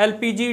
LPG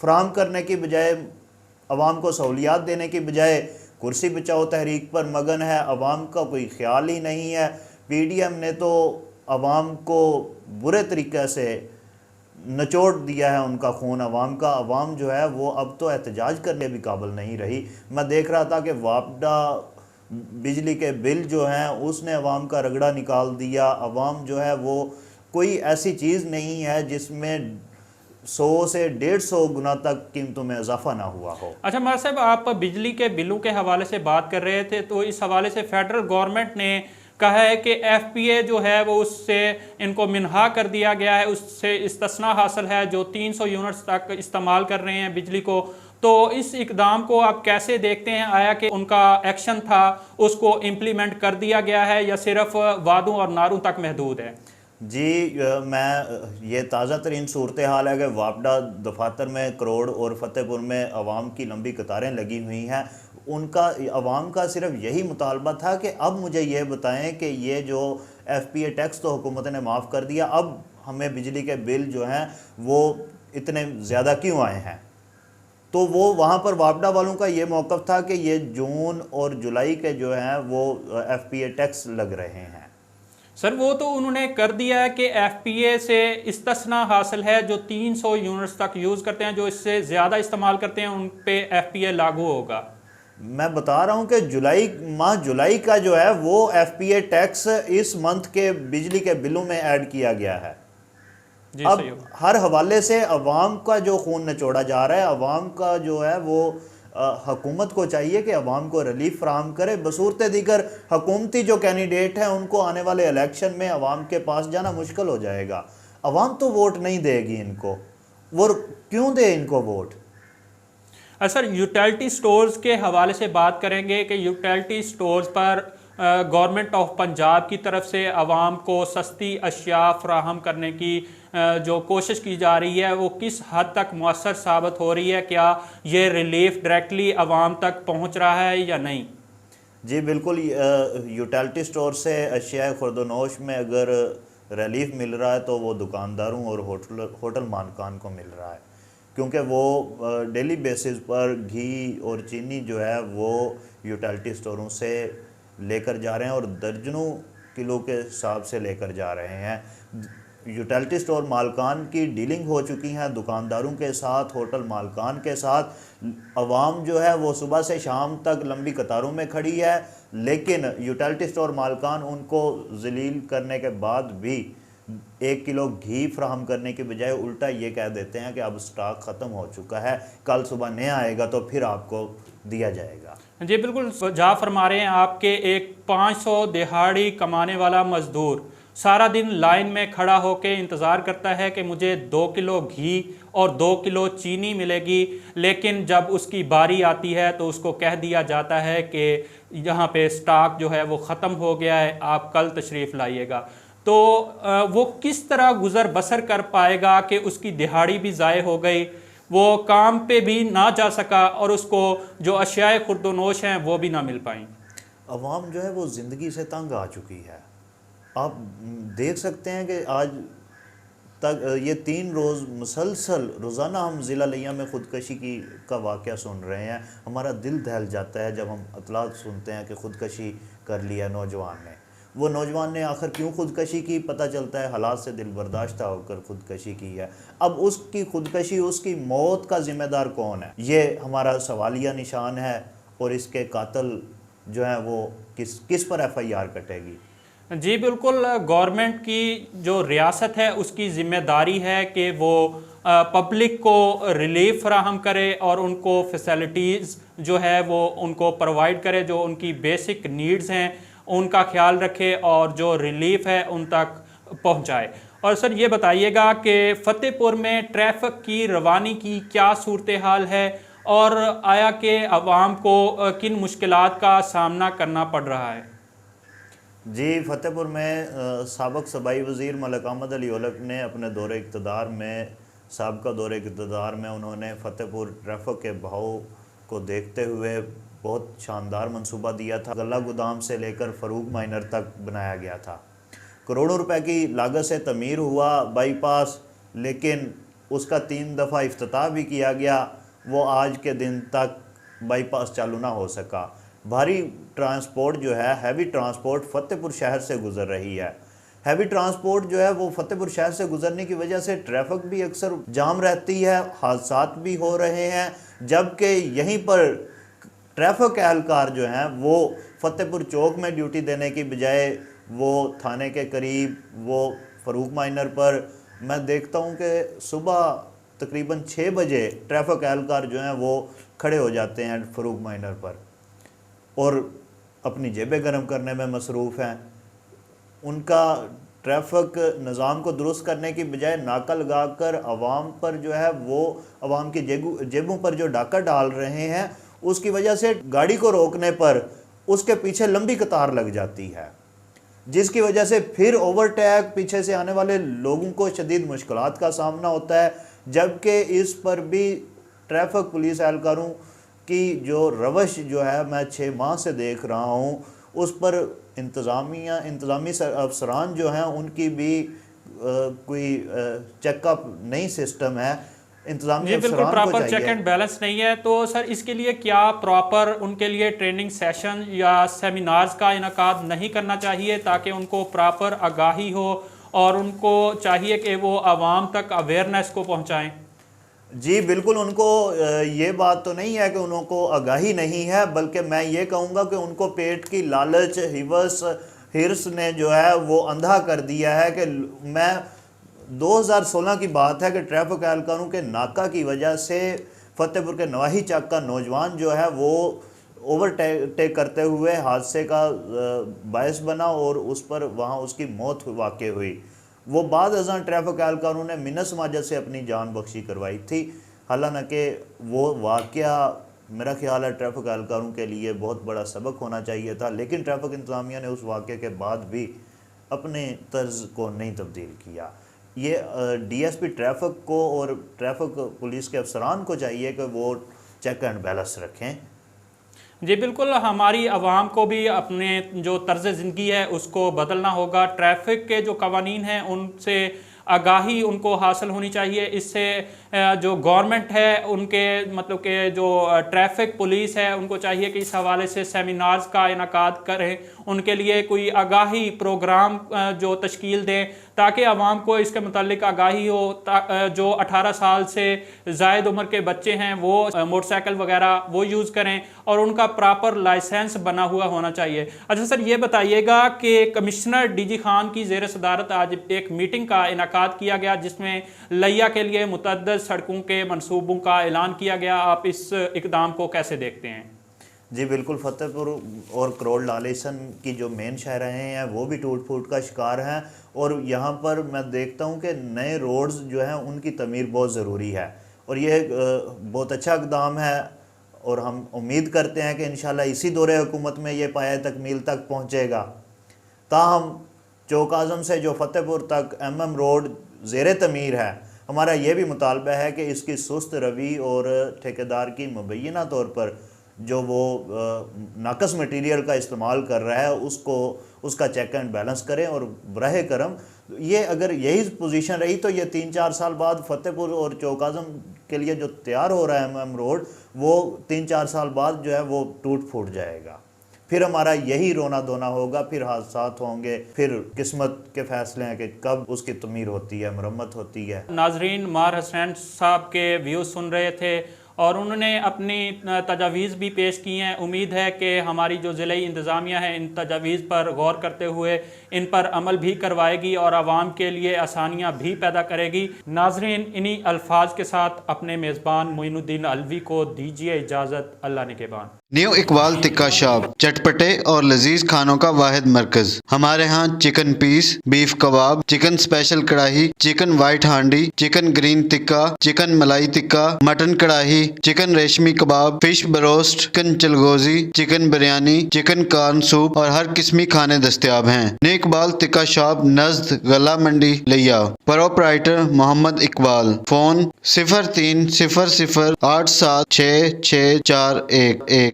فراہم کرنے کی بجائے، عوام کو سہولیات دینے کی بجائے کرسی بچاؤ تحریک پر مگن ہے، عوام کا کوئی خیال ہی نہیں ہے۔ پی ڈی ایم نے تو عوام کو برے طریقے سے نچوڑ دیا ہے، ان کا خون عوام کا، عوام جو ہے وہ اب تو احتجاج کرنے بھی قابل نہیں رہی۔ میں دیکھ رہا تھا کہ واپڈا بجلی کے بل جو ہیں اس نے عوام کا رگڑا نکال دیا۔ عوام جو ہے وہ کوئی ایسی چیز نہیں ہے جس میں 100 سے 150 گنا تک قیمتوں میں اضافہ نہ ہوا ہو۔ اچھا مہر صاحب، آپ بجلی کے بلوں کے حوالے سے بات کر رہے تھے، تو اس حوالے سے فیڈرل گورنمنٹ نے کہا ہے کہ ایف پی اے جو ہے وہ اس سے ان کو منہا کر دیا گیا ہے، اس سے استثناء حاصل ہے، جو 300 یونٹس تک استعمال کر رہے ہیں بجلی کو۔ تو اس اقدام کو آپ کیسے دیکھتے ہیں؟ آیا کہ ان کا ایکشن تھا اس کو امپلیمنٹ کر دیا گیا ہے یا صرف وعدوں اور نعروں تک محدود ہے؟ جی میں یہ تازہ ترین صورتحال ہے کہ واپڈا دفاتر میں کروڑ اور فتح پور میں عوام کی لمبی قطاریں لگی ہوئی ہیں۔ ان کا عوام کا صرف یہی مطالبہ تھا کہ اب مجھے یہ بتائیں کہ یہ جو ایف پی اے ٹیکس تو حکومت نے معاف کر دیا، اب ہمیں بجلی کے بل جو ہیں وہ اتنے زیادہ کیوں آئے ہیں؟ تو وہ وہاں پر واپڈا والوں کا یہ موقف تھا کہ یہ جون اور جولائی کے جو ہیں وہ ایف پی اے ٹیکس لگ رہے ہیں۔ سر وہ تو انہوں نے کر دیا ہے کہ ایف پی اے سے استثناء حاصل ہے، جو 300 یونٹس تک یوز کرتے ہیں، جو اس سے زیادہ استعمال کرتے ہیں ان پہ ایف پی اے لاگو ہوگا۔ میں بتا رہا ہوں کہ جولائی کا جو ہے وہ ایف پی اے ٹیکس اس منتھ کے بجلی کے بلوں میں ایڈ کیا گیا ہے۔ جی اب صحیح ہوگا۔ ہر حوالے سے عوام کا جو خون نچوڑا جا رہا ہے، عوام کا جو ہے وہ حکومت کو چاہیے کہ عوام کو ریلیف فراہم کرے۔ بصورت دیگر حکومتی جو کینڈیڈیٹ ہیں ان کو آنے والے الیکشن میں عوام کے پاس جانا مشکل ہو جائے گا۔ عوام تو ووٹ نہیں دے گی ان کو، وہ کیوں دے ان کو ووٹ؟ سر یوٹیلٹی سٹورز کے حوالے سے بات کریں گے کہ utility stores per government of Punjab کی طرف سے عوام کو سستی اشیاء فراہم کرنے کی جو کوشش کی جا رہی ہے وہ کس حد تک مؤثر ثابت ہو رہی ہے؟ کیا یہ ریلیف ڈائریکٹلی عوام تک پہنچ رہا ہے یا نہیں؟ جی بالکل، یوٹیلٹی سٹور سے اشیاء خورد و نوش میں اگر ریلیف مل رہا ہے تو وہ دکانداروں اور ہوٹل مالکان کو مل رہا ہے، کیونکہ وہ ڈیلی بیسز پر گھی اور چینی جو ہے وہ یوٹیلٹی سٹوروں سے لے کر جا رہے ہیں اور درجنوں کلو کے حساب سے لے کر جا رہے ہیں۔ یوٹیلٹی سٹور مالکان کی ڈیلنگ ہو چکی ہیں دکانداروں کے ساتھ، ہوٹل مالکان کے ساتھ۔ عوام جو ہے وہ صبح سے شام تک لمبی قطاروں میں کھڑی ہے، لیکن یوٹیلٹی سٹور مالکان ان کو ذلیل کرنے کے بعد بھی 1 کلو گھی فراہم کرنے کی بجائے الٹا یہ کہہ دیتے ہیں کہ اب سٹاک ختم ہو چکا ہے، کل صبح نیا آئے گا تو پھر آپ کو دیا جائے گا۔ جی بالکل جا فرما رہے ہیں آپ کے ایک 500 دہاڑی کمانے والا مزدور سارا دن لائن میں کھڑا ہو کے انتظار کرتا ہے کہ مجھے 2 کلو گھی اور 2 کلو چینی ملے گی، لیکن جب اس کی باری آتی ہے تو اس کو کہہ دیا جاتا ہے کہ یہاں پہ سٹاک جو ہے وہ ختم ہو گیا ہے، آپ کل تشریف لائیے گا۔ تو وہ کس طرح گزر بسر کر پائے گا کہ اس کی دہاڑی بھی ضائع ہو گئی، وہ کام پہ بھی نہ جا سکا اور اس کو جو اشیاء خورد و نوش ہیں وہ بھی نہ مل پائیں؟ عوام جو ہے وہ زندگی سے تنگ آ چکی ہے۔ آپ دیکھ سکتے ہیں کہ آج تک یہ 3 روز مسلسل روزانہ ہم ضلع لیہ میں خودکشی کا واقعہ سن رہے ہیں۔ ہمارا دل دہل جاتا ہے جب ہم اطلاعات سنتے ہیں کہ خودکشی کر لیا نوجوان نے۔ وہ نوجوان نے آخر کیوں خودکشی کی؟ پتہ چلتا ہے حالات سے دل برداشتہ ہو کر خودکشی کی ہے۔ اب اس کی خودکشی، اس کی موت کا ذمہ دار کون ہے؟ یہ ہمارا سوالیہ نشان ہے، اور اس کے قاتل جو ہیں وہ کس پر ایف آئی آر کٹے گی؟ جی بالکل، گورنمنٹ کی جو ریاست ہے اس کی ذمہ داری ہے کہ وہ پبلک کو ریلیف فراہم کرے اور ان کو فیسلٹیز جو ہے وہ ان کو پرووائڈ کرے، جو ان کی بیسک نیڈز ہیں ان کا خیال رکھے اور جو ریلیف ہے ان تک پہنچائے۔ اور سر یہ بتائیے گا کہ فتح پور میں ٹریفک کی روانی کی کیا صورتحال ہے، اور آیا کہ عوام کو کن مشکلات کا سامنا کرنا پڑ رہا ہے؟ جی فتح پور میں سابق صوبائی وزیر ملک احمد علی اولک نے اپنے سابقہ دور اقتدار میں انہوں نے فتح پور ٹریفک کے بہاؤ کو دیکھتے ہوئے بہت شاندار منصوبہ دیا تھا۔ غلہ گودام سے لے کر فروغ مائنر تک بنایا گیا تھا، کروڑوں روپے کی لاگت سے تعمیر ہوا بائی پاس، لیکن اس کا 3 دفعہ افتتاح بھی کیا گیا، وہ آج کے دن تک بائی پاس چالو نہ ہو سکا۔ بھاری ٹرانسپورٹ جو ہے، ہیوی ٹرانسپورٹ فتح پور شہر سے گزر رہی ہے۔ ہیوی ٹرانسپورٹ جو ہے وہ فتح پور شہر سے گزرنے کی وجہ سے ٹریفک بھی اکثر جام رہتی ہے، حادثات بھی ہو رہے ہیں، جبکہ یہیں پر ٹریفک اہلکار جو ہیں وہ فتح پور چوک میں ڈیوٹی دینے کی بجائے وہ تھانے کے قریب، وہ فاروق مائنر پر میں دیکھتا ہوں کہ صبح تقریباً 6 بجے ٹریفک اہلکار جو ہیں وہ کھڑے ہو جاتے ہیں فاروق مائنر پر اور اپنی جیبیں گرم کرنے میں مصروف ہیں۔ ان کا ٹریفک نظام کو درست کرنے کی بجائے ناکہ لگا کر عوام پر جو ہے وہ عوام کی جیبوں پر جو ڈاکہ ڈال رہے ہیں، اس کی وجہ سے گاڑی کو روکنے پر اس کے پیچھے لمبی قطار لگ جاتی ہے، جس کی وجہ سے پھر اوورٹیک پیچھے سے آنے والے لوگوں کو شدید مشکلات کا سامنا ہوتا ہے، جبکہ اس پر بھی ٹریفک پولیس اہلکاروں کی جو روش جو ہے میں 6 ماہ سے دیکھ رہا ہوں، اس پر انتظامی افسران جو ہیں ان کی بھی کوئی چیک اپ نہیں سسٹم ہے۔ انتظامی بالکل افسران کو پراپر چیک چاہیے۔ اینڈ بیلنس نہیں ہے، تو سر اس کے لیے کیا پراپر ان کے لیے ٹریننگ سیشن یا سیمینارز کا انعقاد نہیں کرنا چاہیے تاکہ ان کو پراپر آگاہی ہو اور ان کو چاہیے کہ وہ عوام تک اویئرنیس کو پہنچائیں؟ جی بالکل، ان کو یہ بات تو نہیں ہے کہ انہوں کو آگاہی نہیں ہے، بلکہ میں یہ کہوں گا کہ ان کو پیٹ کی لالچ، ہرس نے جو ہے وہ اندھا کر دیا ہے۔ کہ میں 2016 کی بات ہے کہ ٹریفک اہلکاروں کے ناکہ کی وجہ سے فتح پور کے نواحی چک کا نوجوان جو ہے وہ اوورٹیک کرتے ہوئے حادثے کا باعث بنا اور اس پر وہاں اس کی موت واقع ہوئی۔ وہ بعد ازاں ٹریفک اہلکاروں نے منت سماجت سے اپنی جان بخشی کروائی تھی، حالانکہ وہ واقعہ میرا خیال ہے ٹریفک اہلکاروں کے لیے بہت بڑا سبق ہونا چاہیے تھا، لیکن ٹریفک انتظامیہ نے اس واقعے کے بعد بھی اپنے طرز کو نہیں تبدیل کیا۔ یہ ڈی ایس پی ٹریفک کو اور ٹریفک پولیس کے افسران کو چاہیے کہ وہ چیک اینڈ بیلنس رکھیں۔ جی بالکل، ہماری عوام کو بھی اپنے جو طرز زندگی ہے اس کو بدلنا ہوگا۔ ٹریفک کے جو قوانین ہیں ان سے آگاہی ان کو حاصل ہونی چاہیے۔ اس سے جو گورنمنٹ ہے ان کے مطلب کہ جو ٹریفک پولیس ہے ان کو چاہیے کہ اس حوالے سے سیمینارز کا انعقاد کریں، ان کے لیے کوئی آگاہی پروگرام جو تشکیل دیں تاکہ عوام کو اس کے متعلق آگاہی ہو۔ جو 18 سال سے زائد عمر کے بچے ہیں وہ موٹر سائیکل وغیرہ وہ یوز کریں اور ان کا پراپر لائسنس بنا ہوا ہونا چاہیے۔ اچھا سر، یہ بتائیے گا کہ کمشنر ڈی جی خان کی زیر صدارت آج ایک میٹنگ کا انعقاد کیا گیا جس میں لیا کے لیے متعدد سڑکوں کے منصوبوں کا اعلان کیا گیا، آپ اس اقدام کو کیسے دیکھتے ہیں؟ جی بالکل، فتح پور اور کروڑ لالیسن کی جو مین شاہراہیں ہیں وہ بھی ٹوٹ پھوٹ کا شکار ہیں، اور یہاں پر میں دیکھتا ہوں کہ نئے روڈز جو ہیں ان کی تعمیر بہت ضروری ہے، اور یہ بہت اچھا اقدام ہے، اور ہم امید کرتے ہیں کہ انشاءاللہ اسی دور حکومت میں یہ پایہ تکمیل تک پہنچے گا۔ تاہم چوک اعظم سے جو فتح پور تک ایم روڈ زیر تعمیر ہے، ہمارا یہ بھی مطالبہ ہے کہ اس کی سست روی اور ٹھیکیدار کی مبینہ طور پر جو وہ ناقص مٹیریل کا استعمال کر رہا ہے اس کا چیک اینڈ بیلنس کریں، اور براہ کرم یہ اگر یہی پوزیشن رہی تو یہ 3-4 سال بعد فتح پور اور چوک اعظم کے لیے جو تیار ہو رہا ہے ایم روڈ، وہ 3-4 سال بعد جو ہے وہ ٹوٹ پھوٹ جائے گا۔ پھر ہمارا یہی رونا دھونا ہوگا، پھر حادثات ہوں گے، پھر قسمت کے فیصلے ہیں کہ کب اس کی تعمیر ہوتی ہے، مرمت ہوتی ہے۔ ناظرین، ماہر حسنین صاحب کے ویوز سن رہے تھے اور انہوں نے اپنی تجاویز بھی پیش کی ہیں۔ امید ہے کہ ہماری جو ضلعی انتظامیہ ہے ان تجاویز پر غور کرتے ہوئے ان پر عمل بھی کروائے گی اور عوام کے لیے آسانیاں بھی پیدا کرے گی۔ ناظرین، انہی الفاظ کے ساتھ اپنے میزبان معین الدین علوی کو دیجیے اجازت۔ اللہ نگہبان۔ نیو اقبال ٹکا شاپ، چٹپٹے اور لذیذ کھانوں کا واحد مرکز۔ ہمارے ہاں chicken piece, beef kebab, chicken special karahi, chicken white handi, chicken green tikka, chicken malai tikka, mutton karahi, chicken reshmi kebab, fish broast, chicken چلگوزی، chicken biryani, chicken corn soup اور ہر قسمی کھانے دستیاب ہیں۔ نیو اقبال ٹکا شاپ نزد غلہ منڈی لیا۔ پروپرائٹر محمد اقبال۔ فون 0300 87 6 6 4 1 1۔